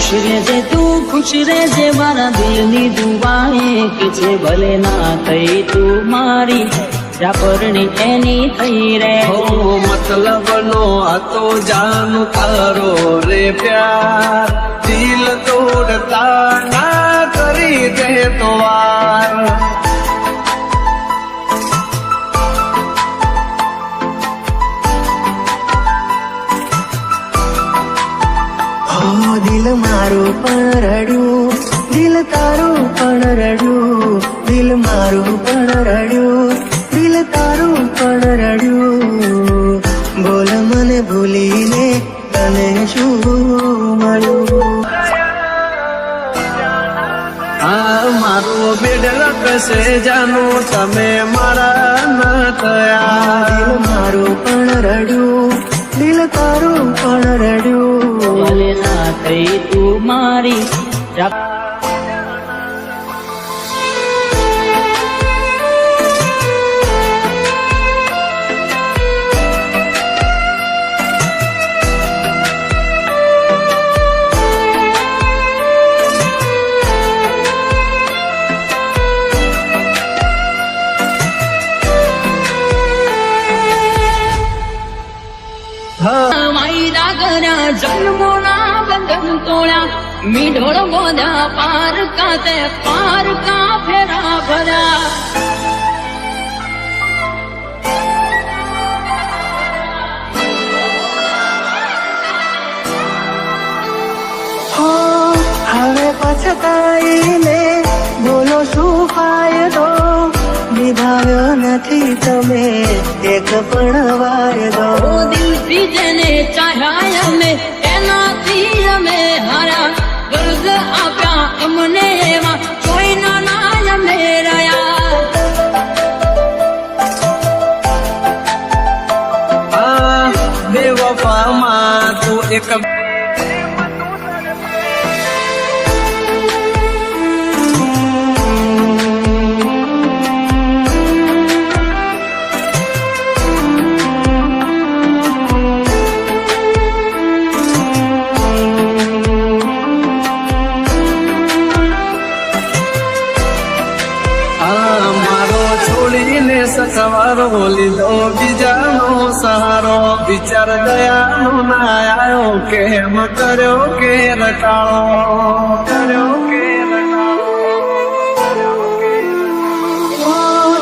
ખુશ રહેજે તું ખુશ રહેજે મારા દિલની દુઆએ કે છે ભલે ના થઈ તું મારી જાપરની એની થઈ રે હો મતલબ નો હતો જાનું તારો રે પ્યાર દિલ તોડતા ના કરી દે તો વાર દિલ મારું પણ રડ્યું દિલ તારું પણ રડ્યું દિલ મારું પણ રડ્યું દિલ તારું પણ રડ્યું બોલ મને ભૂલીને તને શું મળ્યું આ મારો બેડલ કશે જાનું તમે મારા ન થયા દિલ મારું પણ રડ્યું દિલ તારું પણ રડ્યું ભલે ના થઈ તું મારી માયરા કર્યા જન્મોના બંધન તોડ્યા મીઢોળ બોધા પાર કાતે પાર કા ફેરા ભર્યા હો હવે પછતાઈને બોલો શું ફાયદો નિભાવ્યો નથી તમે એક પણ વાયદો ઓ દિલથી જેને ચાહ્યા અમે એનાથી અમે હાર્યા વર્ગ આપ્યા અમને એવા કોઈ ના અમે રહ્યા આ બેવફામાં તું એક સવારો લીધો બીજાનો સહારો વિચાર દયાનો ના આવ્યો કેમ કર્યો કે રટાળો કર્યો કે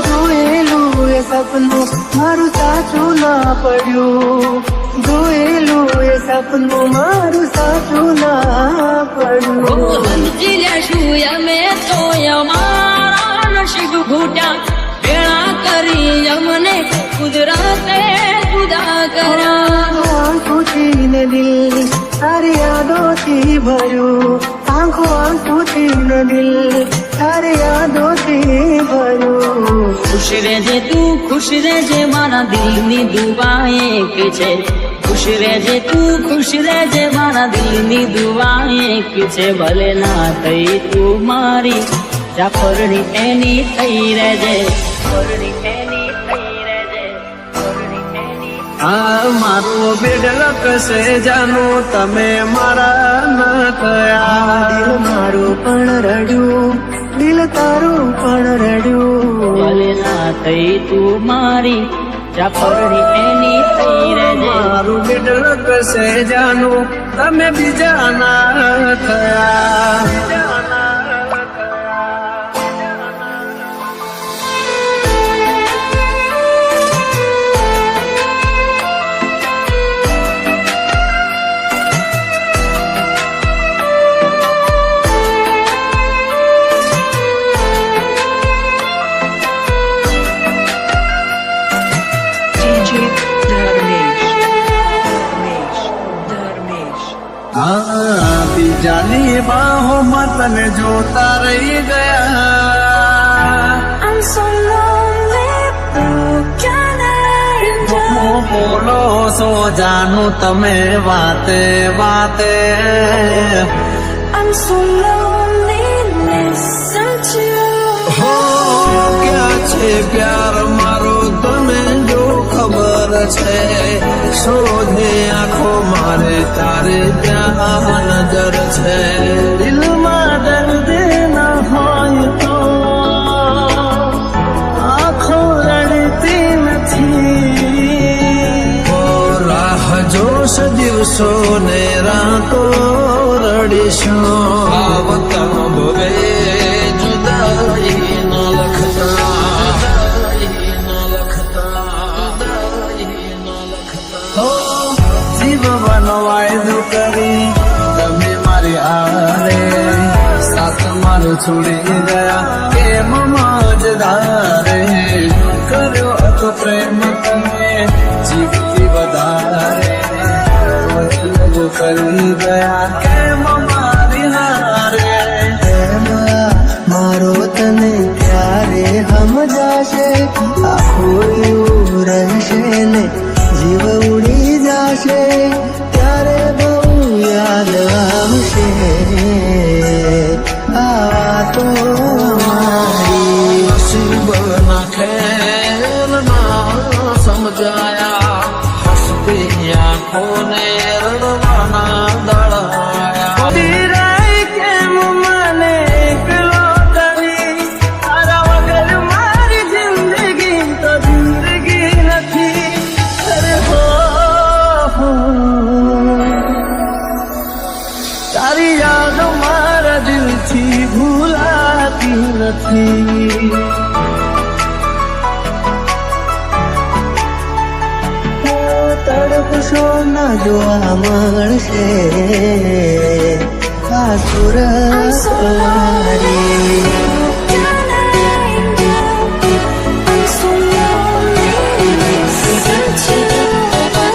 જોયેલું એ સપનું મારું સાચું ના પડ્યું જોયેલું એ સપનું મારું સાચું ના પડ્યું સમજી લેશું અમે તો અમારા નસીબ ઘૂટ્યા ભેળા કરી અમને કુદરતે જુદા કર્યા આંખોથી દિલ તારી યાદોથી ભર્યું આંખોથી દિલ તારી યાદોથી ભર્યું ખુશ રહેજે તું ખુશ રહેજે મારા દિલની દુઆએ કે છે ખુશ રહેજે તું ખુશ રહેજે મારા દિલની દુઆએ કે છે ભલે ના થઈ તું મારી જાફરની એની થઈ રહેજે આ મારો બેડલ કશે જાનું તમે મારા ન થયા દિલ મારું પણ રડ્યું દિલ તારું પણ રડ્યું ભલે ના થઈ તું મારી જાફરની એની થઈ રહેજે મારું બેડલ કશે જાનું તમે બીજા ના થયા બીજાની બાહોમાં તને જોતા રહી ગયા બોલો સો જાનું તમે વાતે વાતે હો ક્યાં છે પ્યાર મારો તમે જો ખબર છે શોધે આંખો મારે તારે ત્યાં હાજર છે. દિલમાં દર્દ ન હોય તો આંખો રડતી નથી. ઓ રાહ જોશ દિવસો ને રાતો રડીશું. આવતા ભવે જુદાઈ ન લખતા. જીવવાનો વાયદો કરી તમે મારી આરે સાથ મારો છોડી ગયા કેમ મજદારે. કર્યો હતો પ્રેમ તમે જીવથી વધારે કરી ગયા કેમ મારી હારે. એમાં મારો તને ક્યારે સમજાશે? આખું એવું રહેશે ને જીવ ઉડી જશે ત્યારે બહુ યાદ આવશે આ તો મારી. નસીબના ખેલ ના સમજાયા હસતી આંખોને રડવાના દળાયા. તિરાય કેમ મને એકલો કરી? તારા વગર મારી જિંદગી તો જિંદગી નથી. અરે હો તારી યાદ મારા દિલથી ભૂલાતી નથી. તડપશો ના જોવા મળશે આ સુરત મારી.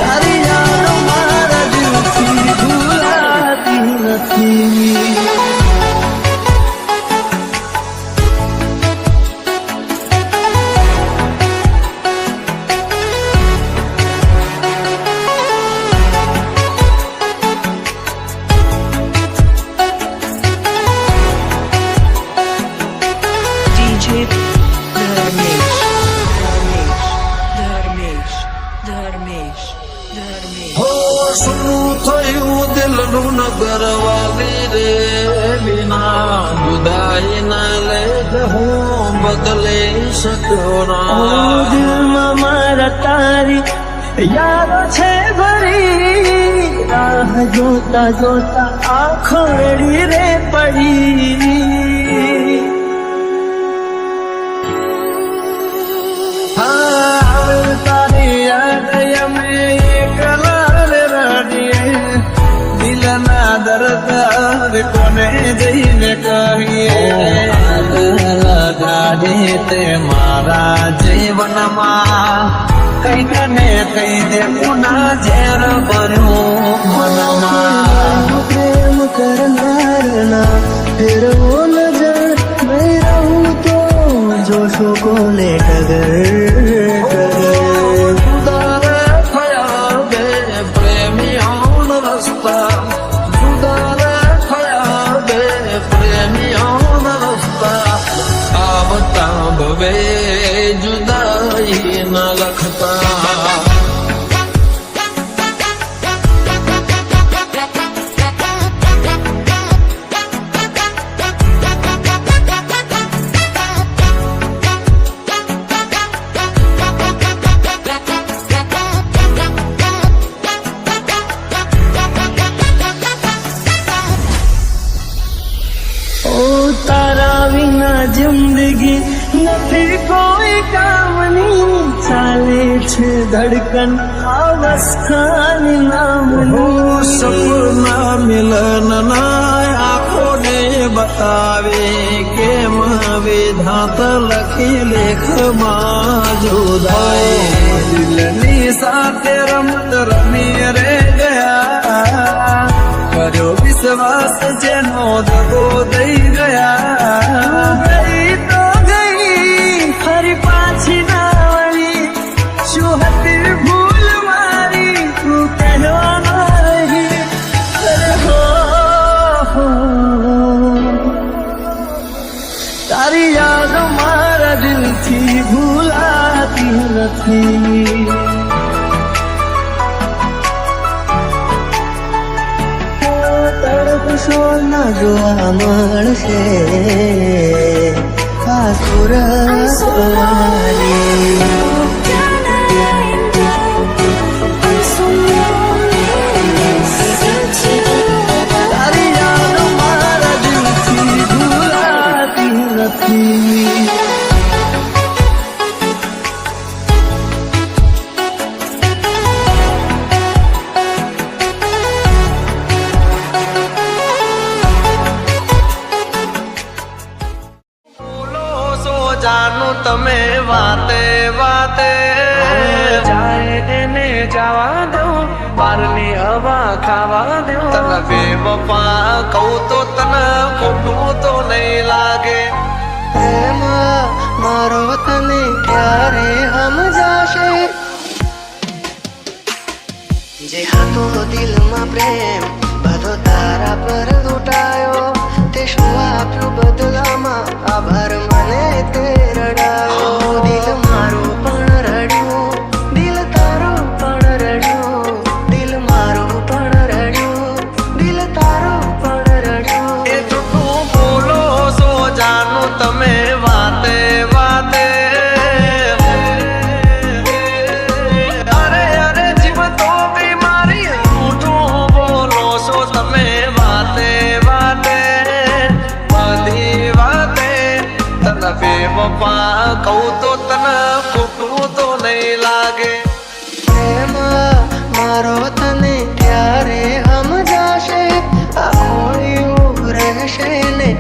તારી યાદ મારા દિલથી ભૂલાતી નથી. હો શું થયું દિલનું નગર વાલી રે વિના જુદાઈ ના લેખ હું બદલી શક્યો ના. દિલમાં મારા તારી યાદો છે ભરી. રાહ જોતા જોતા આંખો રડી રે પડી. હા તારી યાદ અમે એકલા રડીએ. દિલના દર્દ કોને જઈને કહીએ. લગાડી તે મારા જીવનમાં કઈક ને કઈ દે પુના ઝેર ભર્યું મનમાં. પ્રેમ કરનારના ફેરવો નજર નહીં રહું તો જોશો કોને ટગર ટગર. જુદારે થયા બે પ્રેમીઓનો રસ્તા. જુદારે થયા બે પ્રેમીઓનો રસ્તા. આવતા ભવે જુદાઈ ન લખતા. તારા વિના જિંદગી નથી કોઈ કામની. ચાલે છે ધડકન અવસ્થાની નામની. સપના મિલનના આંખોને બતાવે કેમ વિધાત લખી લેખમાં જુદાઈ. દિલની સાથે રમત રમી રે ગયા. કર્યો વિશ્વાસ જેનો દગો દઈ ગયા. ગઈ તો ગઈ ફરી પાછી ના વળી. શું હતી ભૂલ મારી તું કહેવા રહી. અરે હો તારી યાદ મારા દિલથી ભૂલાતી નથી. વર્ષો ના જોવા મળશે આ સુરત વાળી. તારી યાદ મારા દિલથી ભૂલાતી નથી. બોલો સો જાનું તમે વાતે વાતે જાય એને જવા દો બારની હવા ખાવા દો તને બેવફા કહું તો તને ખોટું તો નહીં લાગે. પ્રેમ મારો તને ક્યારે સમજાશે જે હતો દિલમાં પ્રેમ બધો તારા પર લૂંટાયો તે શું આપ્યું બદલામાં આભાર મને તે રડાયો. દિલ મારું પણ રડ્યું દિલ તારું પણ રડ્યું દિલ મારું પણ રડ્યું દિલ તારું પણ રડ્યું. એ જૂઠું બોલો સો જાનું તમે વાતે વાતે અરે અરે જીવ તો બીમારી જૂઠું બોલો છો તમે વાતે વાતે બધી વાતે તને બેવફા કહું તો તને ખોટું તો નહીં લાગે. પ્રેમ મારો તને ક્યારે સમજાશે આ ખોયું રહેશે ને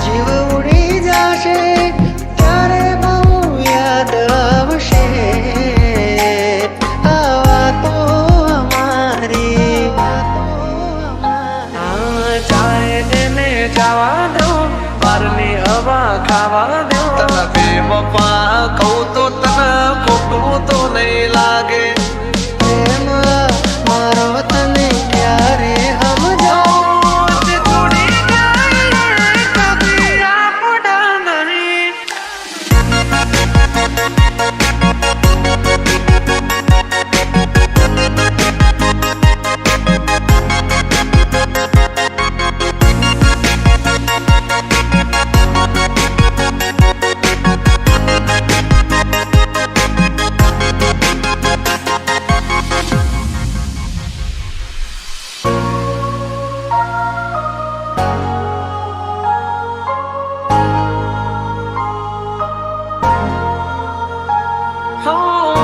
જીવ ઉડી જશે ત્યારે બહુ યાદ આવશે આ વાતો અમારી. જાય એને જવા દો બારની હવા ખાવા દો તને બેવફા કહું તો તને ખોટું તો નહીં લાગે. પ્રેમ મારો તને ક્યારે સમજાશે છોડી જાય કદી આપડા નહીં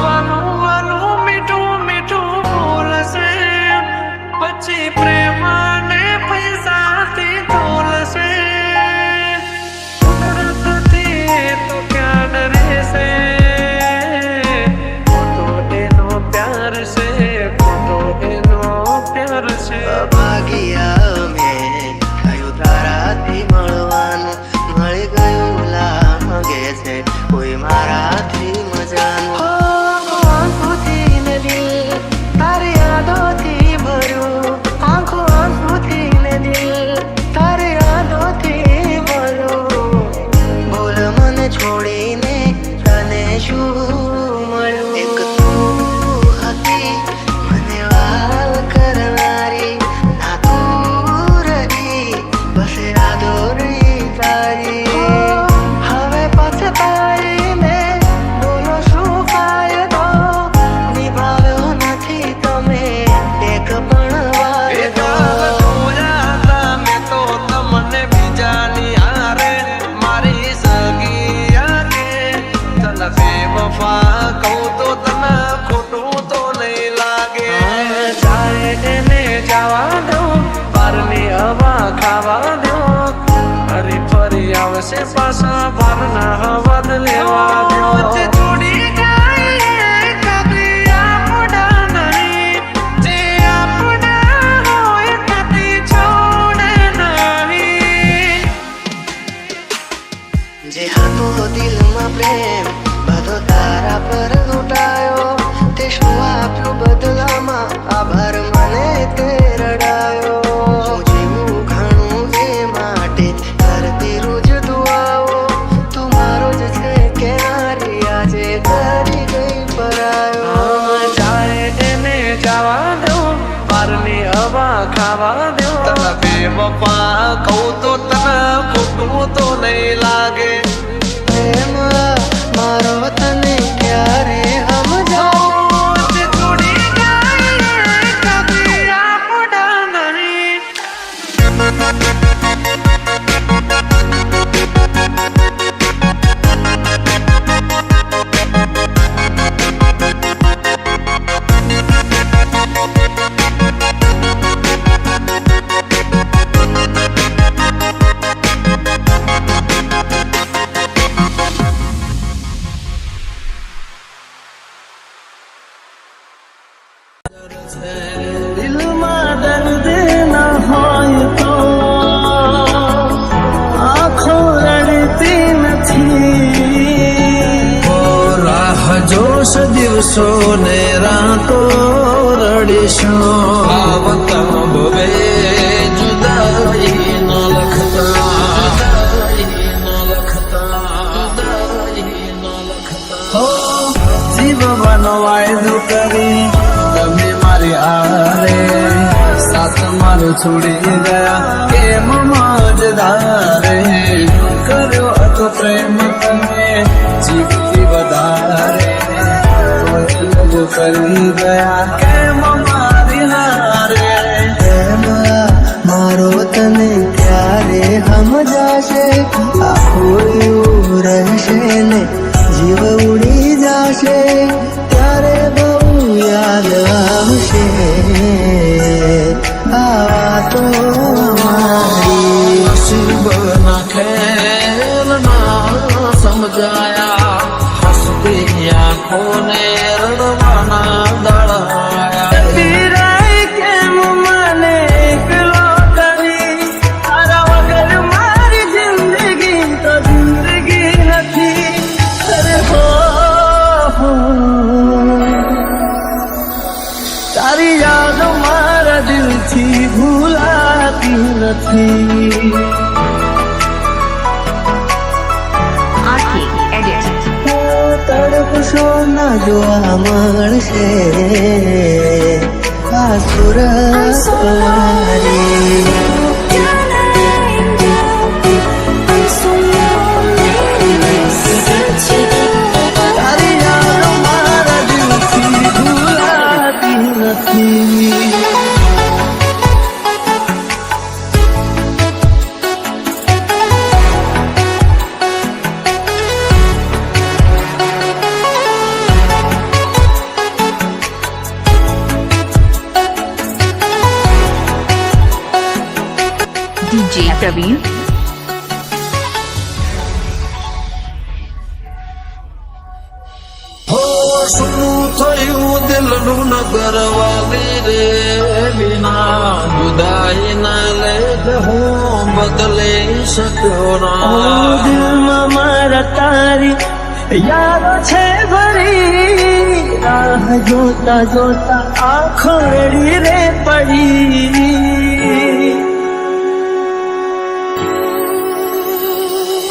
વાલું વાલું મીઠું મીઠું બોલશે પછી પ્રેમાને પૈસાથી તોલશે કુદરતથી તો ક્યાં રહેશે ખોટો એનો પ્યાર છે ખોટો એનો પ્યાર છે. ભાગ્યા મેં થયું તારાથી મળવાનું મળી ગયું લાગે છે કોઈ મારાથી મજાનું. આંખોથી ને દિલ તારી યાદોથી ભર્યું આંખો આંખોથી ને દિલ તારી યાદોથી ભર્યું. બોલ મને છોડીને તને શું મળ્યું. એક તું હતી મને વાલ કરનારી ના તું રહી બસ યાદો રહી તારી. હવે પછતાઈને બોલો શું ફાયદો નિભાવ્યો નથી તમે એક પણ વાયદો. જોયા હતા મેં તો તમને બીજાની હારે મારી સગી આગે તને બેવફા કહું તો તને ખોટું તો નહીં લાગે. જાય એને જવા દો બારની હવા ખાવા દો ફરી ફરી આવશે પાછા બારના હવા લેવા દો. છોડી જાય કદી આપડા નહીં જે આપડા હોય કદી છોડે નહીં. જે હતો દિલમાં પ્રેમ બધો તારા પર લૂંટાયો તે શું આપ્યું બદલામાં આભાર મને તે રડાયો. હું જીવું ઘણું એ માટે કરતી રોજ દુઆઓ બેવફા કહું તો તને ખોટું તો નહીં લાગે પ્રેમ મારો તને ક્યારે સમજાવું તે છોડી જાય કદી આપડા નહીં દિલમાં દર્દ ન હોય તો આંખો રડતી નથી રાહ જોશ દિવસો ને રાતો રડીશું આવતા ભવે જુદાઈ ન લખતા જીવવાનો વાયદો કરી તમે મારી આરે સાથ મારો છોડી ગયા કેમ મજદારે કર્યો હતો પ્રેમ તમે જીવથી વધારે રજૂ કરી ગયા કેમ મારી હારે પ્રેમ મારો તને ક્યારે સમજાશે આખું એવું રહેશે ને જીવ ઉડી જશે ત્યારે બહુ યાદ આવશે આ તો મારી નસીબના ખેલ ના સમજાયા હસતી આંખોને રડવાના દળાયા પીરાય કેમ મને એકલો કરી તારા વગર મારી જિંદગી તો જિંદગી નથી અરે હો તારી યાદ મારા દિલથી ભૂલાતી નથી તડપશો ના જોવા મળશે આ સુરત વારી તારી યાદ મારા દિલથી ભૂલાતી નથી DJ Praveen. હો શું થયું દિલનું નગર વાલી રે વિના જુદાઈ ના લે હું બદલી શક્યો ના દિલમાં મારા તારી યાદો છે ભરી રાહ જોતા જોતા આંખો રડી રે પડી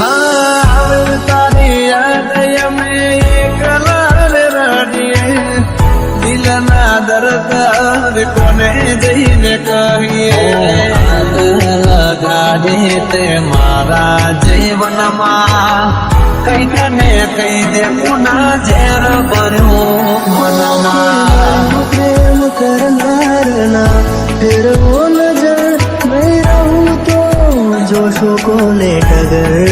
આવે તારી યાદ અમે એકલા રડીએ દિલના દર્દ કોને જઈને કહીએ લગાડી તે મારા જીવનમાં કઈ તને કઈ દે પુના ઝેર ભર્યું મનમાં પ્રેમ કરનારના ફેરવો નજર નહીં રહું તો જોશો કોને ટગર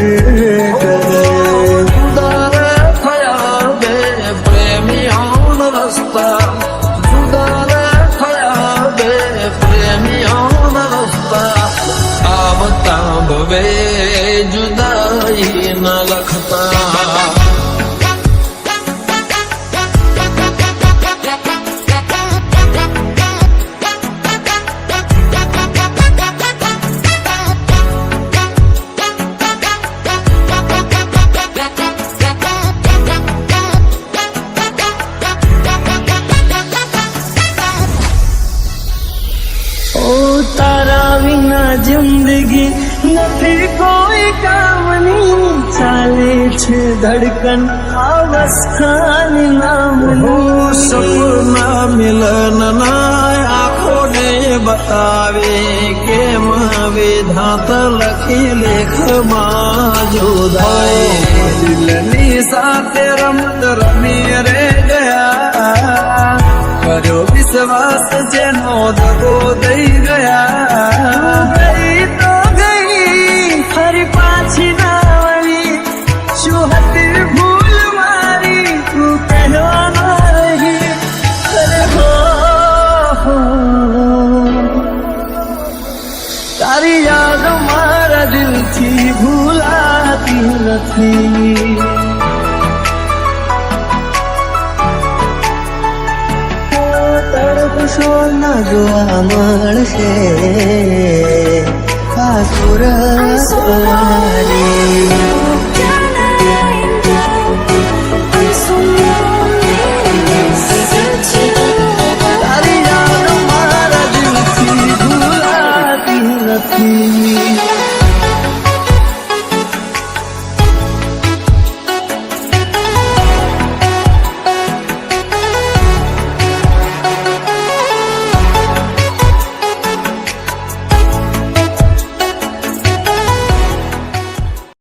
ટગર જુદારે થયા બે પ્રેમીઓનો રસ્તા જુદારે થયા બે પ્રેમીઓનો રસ્તા આવતા ભવે જુદાઈ ન લખતા તારા વિના જિંદગી નથી કોઈ કામની ચાલે છે ધડકન અવસ્થાની નામની સપના મિલન ના આંખો ને બતાવે કેમ વિધાત લખી લેખમાં જોદાય દિલની સાથે રમત રમી રે ગયા કર્યો વિશ્વાસ જેનો દગો દઈ ગયા ગઈ તો ગઈ ફરી પાછી ના વળી શું હતી ભૂલ મારી તું કહેવા રહી અરે હો તારી યાદ મારા દિલથી ભૂલાતી નથી તડપશો ના જોવા મળશે આ સુરત વાળી